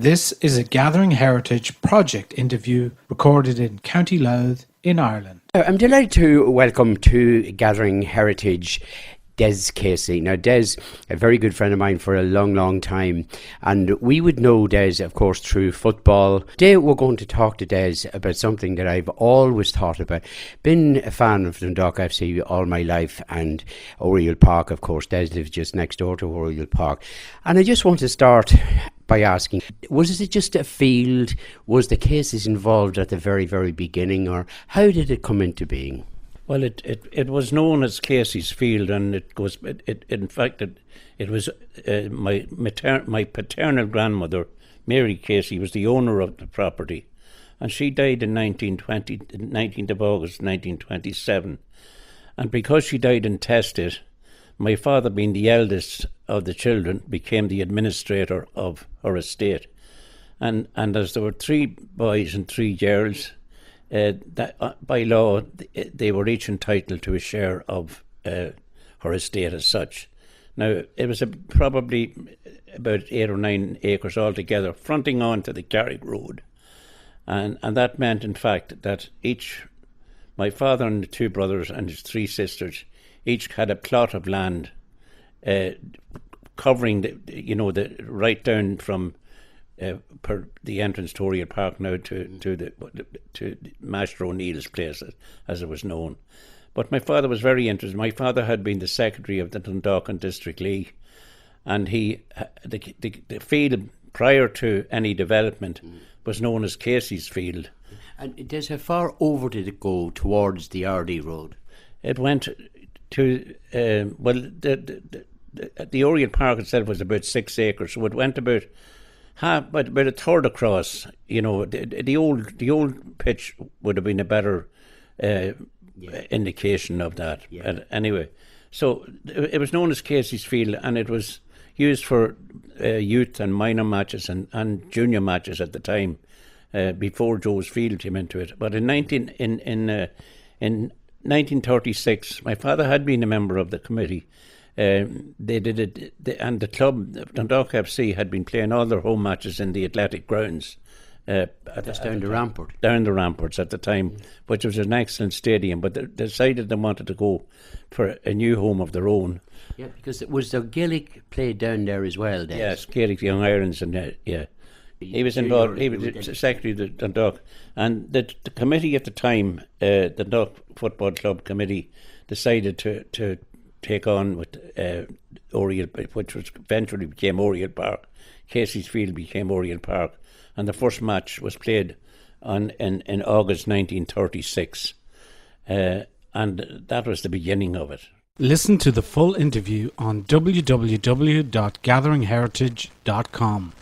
This is a Gathering Heritage project interview recorded in County Louth in Ireland. I'm delighted to welcome to Gathering Heritage Des Casey. Now, Des, a very good friend of mine for a long time, and we would know Des, of course, through football. Today we're going to talk to Des about something that I've always thought about. Been a fan of Dundalk FC all my life, and Oriel Park, of course. Des lives just next door to Oriel Park. And I just want to start by asking, was it just a field? Was the Caseys involved at the very beginning, or how did it come into being? Well, it was known as Casey's Field, and it was my paternal grandmother, Mary Casey, was the owner of the property, and she died in 19th of August 1927, and because she died intestate, my father, being the eldest of the children, became the administrator of her estate, and as there were 3 boys and 3 girls, by law, they were each entitled to a share of her estate as such. Now, it was probably about 8 or 9 acres altogether, fronting on to the Carrick Road. And that meant, in fact, that my father and the 2 brothers and his 3 sisters, each had a plot of land covering the right down from per the entrance to Oriel Park now to Master O'Neill's place, as it was known. But my father was very interested. My father had been the secretary of the Dundalk District League, and the field prior to any development was known as Casey's Field. And Des, how far over did it go towards the RD Road? It went to the Oriel Park itself was about 6 acres, so it went about a third across. The old pitch would have been a better indication of that. Yeah. Anyway, so it was known as Casey's Field, and it was used for youth and minor matches and junior matches at the time, before Joe's Field came into it. But in 1936, my father had been a member of the committee. They did it, and the club, Dundalk FC, had been playing all their home matches in the athletic grounds. Down the Rampart. Down the Ramparts at the time, which was an excellent stadium, but they decided they wanted to go for a new home of their own. Yeah, because it was the Gaelic played down there as well, Des. Yes, Gaelic Young Irons, and yeah. He was involved, he was the secretary of the Dundalk, and the committee at the time, the Dundalk Football Club Committee, decided to take on with Oriel, which was eventually became Oriel Park. Casey's Field became Oriel Park, and the first match was played in August 1936, and that was the beginning of it. Listen to the full interview on www.gatheringheritage.com.